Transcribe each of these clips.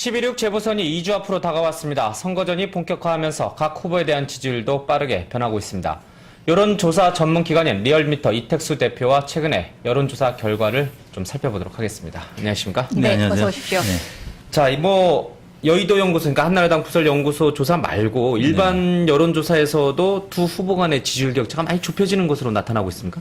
11.6 재보선이 2주 앞으로 다가왔습니다. 선거전이 본격화하면서 각 후보에 대한 지지율도 빠르게 변하고 있습니다. 여론조사 전문기관인 리얼미터 이택수 대표와 최근에 여론조사 결과를 좀 살펴보도록 하겠습니다. 안녕하십니까? 네, 안녕하세요. 어서 오십시오. 네. 자, 여의도 연구소, 그러니까 한나라당 부설 연구소 조사 말고 일반 여론조사에서도 두 후보 간의 지지율 격차가 많이 좁혀지는 것으로 나타나고 있습니까?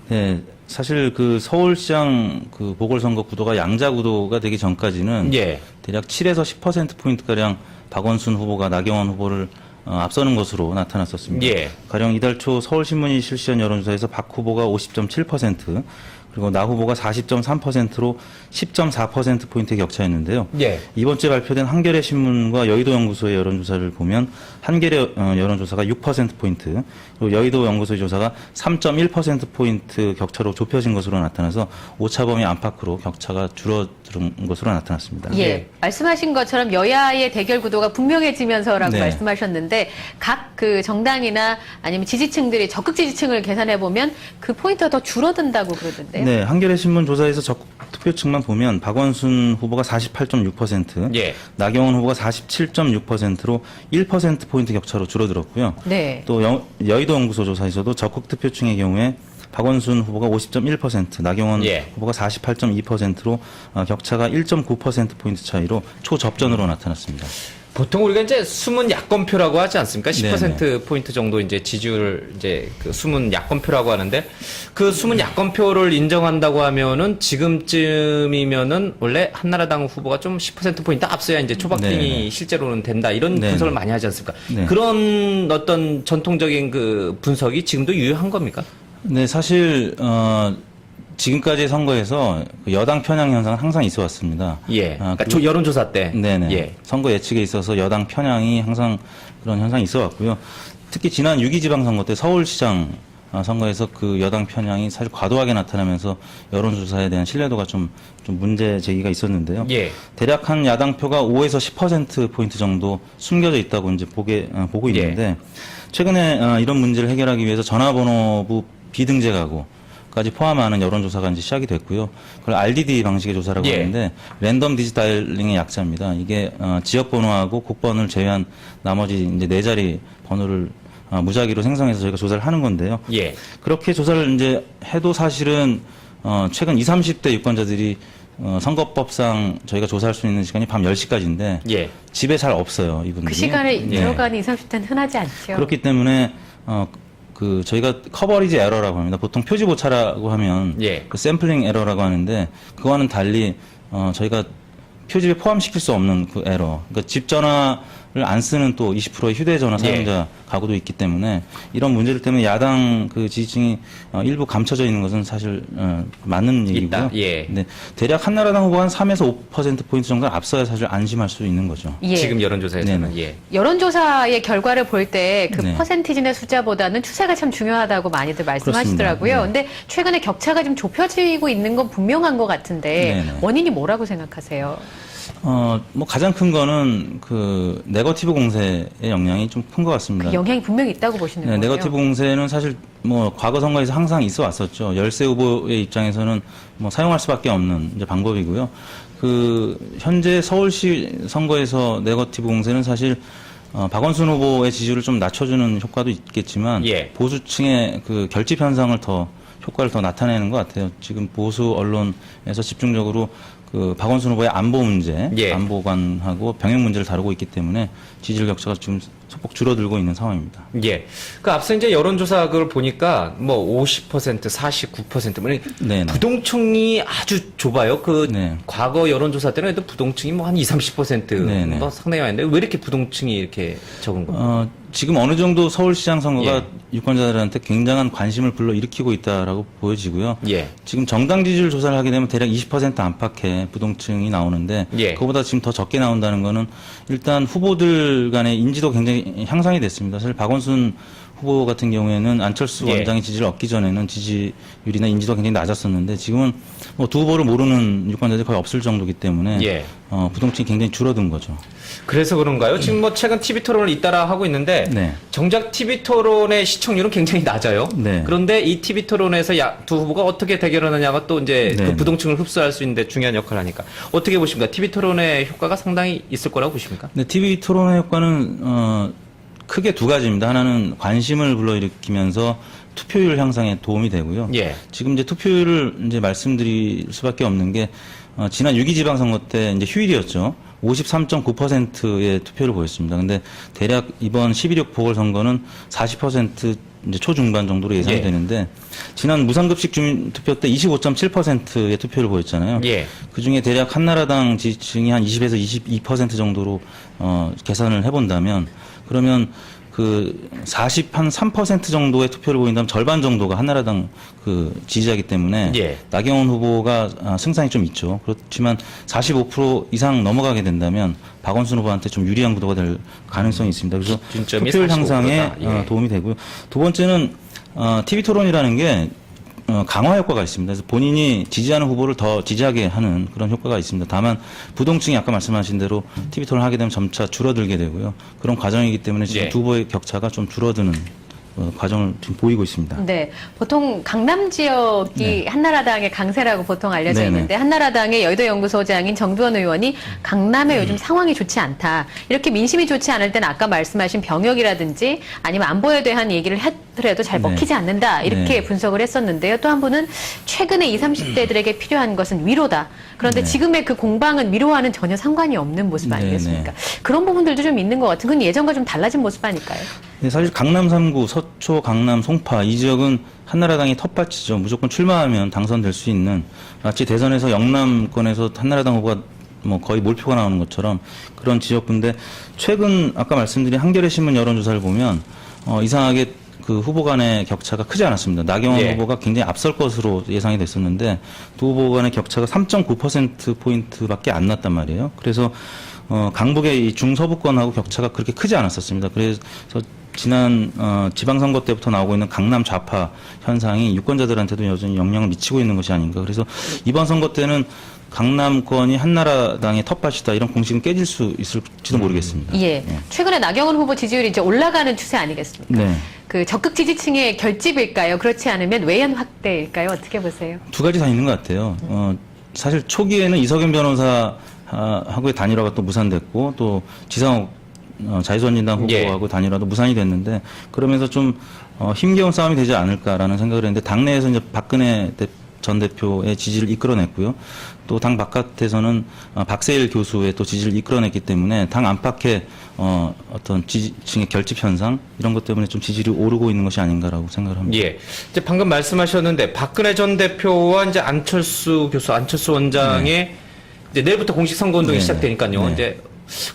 네, 사실 그 서울시장 그 보궐선거 구도가 양자 구도가 되기 전까지는 예. 대략 7에서 10%포인트가량 박원순 후보가 나경원 후보를 앞서는 것으로 나타났었습니다. 예. 가령 이달 초 서울신문이 실시한 여론조사에서 박 후보가 50.7%, 그리고 나 후보가 40.3%로 10.4%포인트의 격차였는데요. 예. 이번 주에 발표된 한겨레 신문과 여의도 연구소의 여론조사를 보면 한겨레 여론조사가 6%포인트, 그리고 여의도 연구소의 조사가 3.1%포인트 격차로 좁혀진 것으로 나타나서 오차범위 안팎으로 격차가 줄어든 것으로 나타났습니다. 예, 말씀하신 것처럼 여야의 대결 구도가 분명해지면서라고 네. 말씀하셨는데 각 그 정당이나 아니면 지지층들이 적극 지지층을 계산해 보면 그 포인트가 더 줄어든다고 그러던데요. 네, 한겨레 신문 조사에서 적극 투표층만 보면 박원순 후보가 48.6%, 예. 나경원 후보가 47.6%로 1%포인트 격차로 줄어들었고요. 네. 또 여의도 연구소 조사에서도 적극 투표층의 경우에 박원순 후보가 50.1%, 나경원 예. 후보가 48.2%로 격차가 1.9%포인트 차이로 초접전으로 나타났습니다. 보통 우리가 이제 숨은 야권표라고 하지 않습니까? 10% 네네. 포인트 정도 이제 지지율 그 숨은 야권표라고 하는데 그 숨은 야권표를 인정한다고 하면은 지금쯤이면은 원래 한나라당 후보가 좀 10% 포인트 앞서야 이제 초박빙이 네네. 실제로는 된다 이런 네네. 분석을 많이 하지 않습니까? 네. 그런 어떤 전통적인 그 분석이 지금도 유효한 겁니까? 네, 사실 지금까지의 선거에서 그 여당 편향 현상은 항상 있어 왔습니다. 예. 그러니까 여론조사 때. 네네. 예. 선거 예측에 있어서 여당 편향이 항상 그런 현상이 있어 왔고요. 특히 지난 6.2 지방선거 때 서울시장 선거에서 그 여당 편향이 사실 과도하게 나타나면서 여론조사에 대한 신뢰도가 좀 문제 제기가 있었는데요. 예. 대략 한 야당표가 5에서 10%포인트 정도 숨겨져 있다고 이제 보고 있는데 최근에 이런 문제를 해결하기 위해서 전화번호부 비등재 가구까지 포함하는 여론조사가 이제 시작이 됐고요. 그걸 RDD 방식의 조사라고 예. 하는데 랜덤 디지타일링의 약자입니다. 이게 지역번호하고 국번을 제외한 나머지 이제 4자리 번호를 무작위로 생성해서 저희가 조사를 하는 건데요. 예. 그렇게 조사를 이제 해도 사실은 최근 20, 30대 유권자들이 선거법상 저희가 조사할 수 있는 시간이 밤 10시까지인데 예. 집에 잘 없어요, 이분들이. 그 시간에 예. 들어가는 20, 30대는 흔하지 않죠. 그렇기 때문에 저희가 커버리지 에러라고 합니다. 보통 표지 오차라고 하면 예. 그 샘플링 에러라고 하는데 그거와는 달리 저희가 표집에 포함시킬 수 없는 그 에러. 그러니까 집 전화를 안 쓰는 또 20%의 휴대전화 사용자 가구도 있기 때문에 이런 문제들 때문에 야당 그 지지층이 일부 감춰져 있는 것은 사실 맞는 얘기고요. 있다. 예. 네, 대략 한나라당 후보가 한 3에서 5%포인트 정도는 앞서야 사실 안심할 수 있는 거죠. 예. 지금 여론조사에서는. 네네. 예. 여론조사의 결과를 볼 때 그 네. 퍼센티지나 숫자보다는 추세가 참 중요하다고 많이들 말씀하시더라고요. 그렇습니다. 근데 최근에 격차가 좀 좁혀지고 있는 건 분명한 것 같은데 네네. 원인이 뭐라고 생각하세요? 가장 큰 거는 그 네거티브 공세의 영향이 좀 큰 것 같습니다. 그 영향이 분명히 있다고 보시는 거예요? 네거티브 공세는 사실 과거 선거에서 항상 있어 왔었죠. 열세 후보의 입장에서는 사용할 수밖에 없는 이제 방법이고요. 현재 서울시 선거에서 네거티브 공세는 사실 박원순 후보의 지지율을 좀 낮춰주는 효과도 있겠지만 예. 보수층의 그 결집 현상을 효과를 더 나타내는 것 같아요. 지금 보수 언론에서 집중적으로 그 박원순 후보의 안보 문제, 예. 안보관하고 병역 문제를 다루고 있기 때문에 지지율 격차가 지금 소폭 줄어들고 있는 상황입니다. 예. 그 앞서 이제 여론조사 그걸 보니까 50%, 49%, 네네. 부동층이 아주 좁아요. 네. 과거 여론조사 때는 해도 부동층이 한 20, 30% 네네. 상당히 많은데 왜 이렇게 부동층이 이렇게 적은 겁니까? 지금 어느 정도 서울시장 선거가 예. 유권자들한테 굉장한 관심을 불러일으키고 있다라고 보여지고요. 예. 지금 정당 지지율 조사를 하게 되면 대략 20% 안팎의 부동층이 나오는데 예. 그거보다 지금 더 적게 나온다는 거는 일단 후보들 간의 인지도 굉장히 향상이 됐습니다. 사실 박원순 후보 같은 경우에는 안철수 예. 원장의 지지를 얻기 전에는 지지율이나 인지도가 굉장히 낮았었는데 지금은 뭐 두 후보를 모르는 유권자들이 거의 없을 정도이기 때문에 예. 부동층이 굉장히 줄어든 거죠. 그래서 그런가요? 지금 뭐 최근 TV 토론을 잇따라 하고 있는데 네. 정작 TV 토론의 시청률은 굉장히 낮아요. 네. 그런데 이 TV 토론에서 두 후보가 어떻게 대결하느냐가 또 이제 네. 그 부동층을 흡수할 수 있는데 중요한 역할을 하니까 어떻게 보십니까? TV 토론의 효과가 상당히 있을 거라고 보십니까? 네, TV 토론의 효과는 크게 두 가지입니다. 하나는 관심을 불러일으키면서 투표율 향상에 도움이 되고요. 예. 지금 이제 투표율을 이제 말씀드릴 수밖에 없는 게 지난 6.2 지방선거 때 이제 휴일이었죠. 53.9%의 투표를 보였습니다. 근데 대략 이번 11.6 보궐선거는 40% 이제 초중반 정도로 예상이 예. 되는데 지난 무상급식 주민 투표 때 25.7%의 투표를 보였잖아요. 예. 그 중에 대략 한나라당 지지층이 한 20에서 22% 정도로 계산을 해본다면 그러면 그 43% 정도의 투표를 보인다면 절반 정도가 한나라당 그 지지자이기 때문에 예. 나경원 후보가 승산이 좀 있죠. 그렇지만 45% 이상 넘어가게 된다면 박원순 후보한테 좀 유리한 구도가 될 가능성이 있습니다. 그래서 기준점이 투표율 45%다. 향상에 예. 도움이 되고요. 두 번째는 TV 토론이라는 게 강화 효과가 있습니다. 그래서 본인이 지지하는 후보를 더 지지하게 하는 그런 효과가 있습니다. 다만 부동층이 아까 말씀하신 대로 TV 토론을 하게 되면 점차 줄어들게 되고요. 그런 과정이기 때문에 지금 예. 두 후보의 격차가 좀 줄어드는 과정을 지금 보이고 있습니다. 네, 보통 강남 지역이 네. 한나라당의 강세라고 보통 알려져 네네. 있는데 한나라당의 여의도 연구소장인 정두원 의원이 강남의 요즘 상황이 좋지 않다. 이렇게 민심이 좋지 않을 때는 아까 말씀하신 병역이라든지 아니면 안보에 대한 얘기를 하더라도 잘 네. 먹히지 않는다. 이렇게 네. 분석을 했었는데요. 또 한 분은 최근에 20, 30대들에게 필요한 것은 위로다. 그런데 네. 지금의 그 공방은 위로와는 전혀 상관이 없는 모습 아니겠습니까? 그런 부분들도 좀 있는 것 같은 건 예전과 좀 달라진 모습 아닐까요? 네, 사실 강남 3구, 서초, 강남, 송파 이 지역은 한나라당이 텃밭이죠. 무조건 출마하면 당선될 수 있는 마치 대선에서 영남권에서 한나라당 후보가 뭐 거의 몰표가 나오는 것처럼 그런 지역인데 최근 아까 말씀드린 한겨레 신문 여론조사를 보면 이상하게 그 후보 간의 격차가 크지 않았습니다. 나경원 예. 후보가 굉장히 앞설 것으로 예상이 됐었는데 두 후보 간의 격차가 3.9%포인트밖에 안 났단 말이에요. 그래서 강북의 이 중서부권하고 격차가 그렇게 크지 않았었습니다. 그래서 지난 지방선거 때부터 나오고 있는 강남 좌파 현상이 유권자들한테도 여전히 영향을 미치고 있는 것이 아닌가. 그래서 이번 선거 때는 강남권이 한나라당의 텃밭이다 이런 공식은 깨질 수 있을지도 모르겠습니다. 예. 최근에 나경원 후보 지지율이 이제 올라가는 추세 아니겠습니까? 네. 그 적극 지지층의 결집일까요? 그렇지 않으면 외연 확대일까요? 어떻게 보세요? 두 가지 다 있는 것 같아요. 사실 초기에는 이석연 변호사하고의 단일화가 또 무산됐고 또 지상욱 자유선진당 예. 후보하고 단일화도 무산이 됐는데 그러면서 좀 힘겨운 싸움이 되지 않을까라는 생각을 했는데 당내에서 이제 박근혜 전 대표의 지지를 이끌어냈고요. 또 당 바깥에서는 박세일 교수의 또 지지를 이끌어냈기 때문에 당 안팎의 어떤 지지층의 결집 현상 이런 것 때문에 좀 지지율이 오르고 있는 것이 아닌가라고 생각을 합니다. 예. 이제 방금 말씀하셨는데 박근혜 전 대표와 이제 안철수 교수, 안철수 원장의 이제 내일부터 공식 선거 운동이 네. 시작되니까요. 네. 이제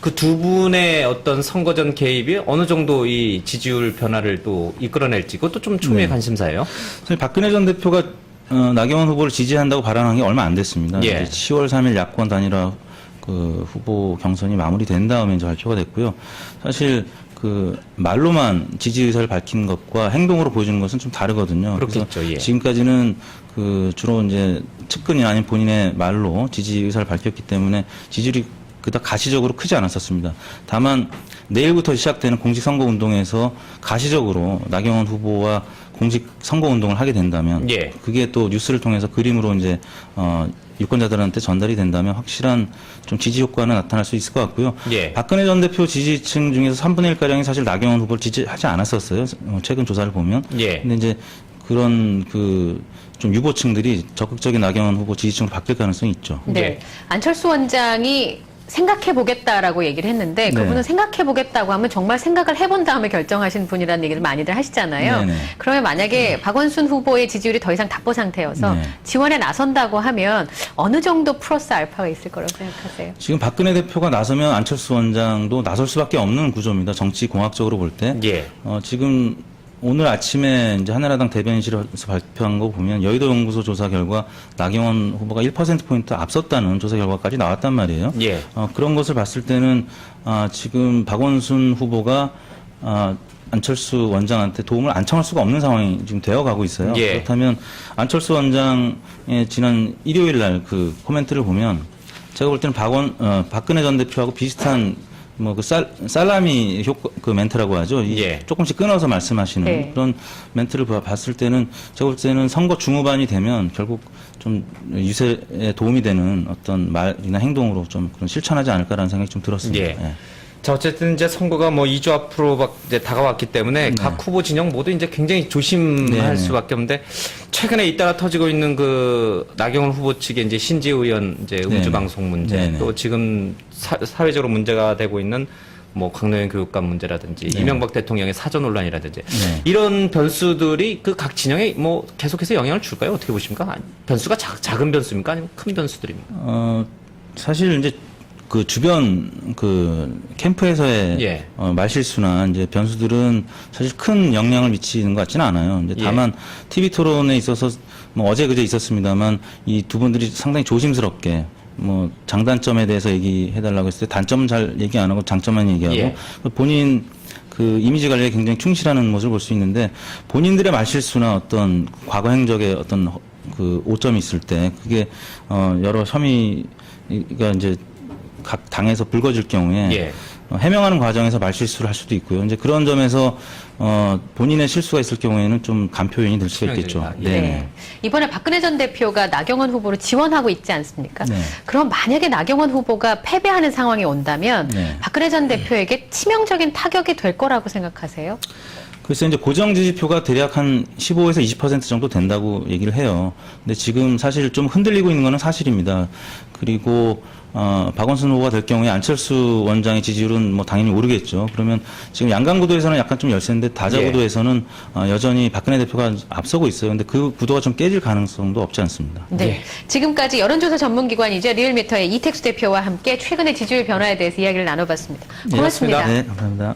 그 두 분의 어떤 선거전 개입이 어느 정도 이 지지율 변화를 또 이끌어낼지 그것도 좀 초미의 관심사예요. 사실 박근혜 전 대표가 나경원 후보를 지지한다고 발언한 게 얼마 안 됐습니다. 예. 이제 10월 3일 야권 단일화 그 후보 경선이 마무리된 다음에 이제 발표가 됐고요. 사실 그 말로만 지지 의사를 밝힌 것과 행동으로 보여주는 것은 좀 다르거든요. 그렇겠죠. 그래서 예. 지금까지는 그 주로 이제 측근이나 아니면 본인의 말로 지지 의사를 밝혔기 때문에 지지율이 그닥 가시적으로 크지 않았었습니다. 다만 내일부터 시작되는 공식 선거 운동에서 가시적으로 나경원 후보와 공식 선거 운동을 하게 된다면 예. 그게 또 뉴스를 통해서 그림으로 이제 유권자들한테 전달이 된다면 확실한 좀 지지 효과는 나타날 수 있을 것 같고요. 예. 박근혜 전 대표 지지층 중에서 3분의 1가량이 사실 나경원 후보를 지지하지 않았었어요. 최근 조사를 보면. 예. 근데 이제 그런 그 좀 유보층들이 적극적인 나경원 후보 지지층으로 바뀔 가능성이 있죠. 네. 예. 안철수 원장이 생각해보겠다라고 얘기를 했는데 네. 그분은 생각해보겠다고 하면 정말 생각을 해본 다음에 결정하신 분이라는 얘기를 많이들 하시잖아요. 네네. 그러면 만약에 박원순 후보의 지지율이 더 이상 답보 상태여서 네. 지원에 나선다고 하면 어느 정도 플러스 알파가 있을 거라고 생각하세요? 지금 박근혜 대표가 나서면 안철수 원장도 나설 수밖에 없는 구조입니다. 정치 공학적으로 볼 때. 예. 지금 오늘 아침에 이제 한나라당 대변인실에서 발표한 거 보면 여의도 연구소 조사 결과 나경원 후보가 1%포인트 앞섰다는 조사 결과까지 나왔단 말이에요. 예. 그런 것을 봤을 때는 지금 박원순 후보가 안철수 원장한테 도움을 안 청할 수가 없는 상황이 지금 되어가고 있어요. 예. 그렇다면 안철수 원장의 지난 일요일 날 그 코멘트를 보면 제가 볼 때는 박근혜 전 대표하고 비슷한 뭐 그 살라미 그 멘트라고 하죠. 예. 조금씩 끊어서 말씀하시는 네. 그런 멘트를 봤을 때는 제가 볼 때는 선거 중후반이 되면 결국 좀 유세에 도움이 되는 어떤 말이나 행동으로 좀 그런 실천하지 않을까라는 생각이 좀 들었습니다. 예. 자, 어쨌든 이제 선거가 뭐 2주 앞으로 막 이제 다가왔기 때문에 네. 각 후보 진영 모두 이제 굉장히 조심할 네. 수밖에 없는데 최근에 잇따라 터지고 있는 그 나경원 후보 측의 이제 신지 의원 이제 음주방송 문제 네. 또 지금 사회적으로 문제가 되고 있는 뭐 강릉 교육감 문제라든지 네. 이명박 대통령의 사저 논란이라든지 네. 이런 변수들이 그 각 진영에 뭐 계속해서 영향을 줄까요? 어떻게 보십니까? 변수가 작은 변수입니까? 아니면 큰 변수들입니까? 사실 이제 그 주변 그 캠프에서의 예. 말실수나 이제 변수들은 사실 큰 영향을 미치는 것 같지는 않아요. 이제 다만 TV 토론에 있어서 뭐 어제 그제 있었습니다만 이 두 분들이 상당히 조심스럽게 뭐 장단점에 대해서 얘기해달라고 했을 때 단점은 잘 얘기 안 하고 장점만 얘기하고 예. 본인 그 이미지 관리에 굉장히 충실하는 모습을 볼 수 있는데 본인들의 말실수나 어떤 과거 행적의 어떤 그 오점이 있을 때 그게 여러 혐의가 이제 각 당에서 불거질 경우에 예. 해명하는 과정에서 말실수를 할 수도 있고요. 이제 그런 점에서 본인의 실수가 있을 경우에는 좀 간표 요인이 될 수가 있겠죠. 치명적이다. 네. 네. 이번에 박근혜 전 대표가 나경원 후보를 지원하고 있지 않습니까? 네. 그럼 만약에 나경원 후보가 패배하는 상황이 온다면 네. 박근혜 전 대표에게 치명적인 타격이 될 거라고 생각하세요? 그래서 이제 고정 지지표가 대략 한 15에서 20% 정도 된다고 얘기를 해요. 근데 지금 사실 좀 흔들리고 있는 거는 사실입니다. 그리고 박원순 후보가 될 경우에 안철수 원장의 지지율은 뭐 당연히 오르겠죠. 그러면 지금 양강구도에서는 약간 좀 열세인데 다자구도에서는 여전히 박근혜 대표가 앞서고 있어요. 근데 그 구도가 좀 깨질 가능성도 없지 않습니다. 네. 예. 지금까지 여론조사 전문기관이죠. 리얼미터의 이택수 대표와 함께 최근의 지지율 변화에 대해서 이야기를 나눠봤습니다. 고맙습니다. 고맙습니다. 네, 감사합니다.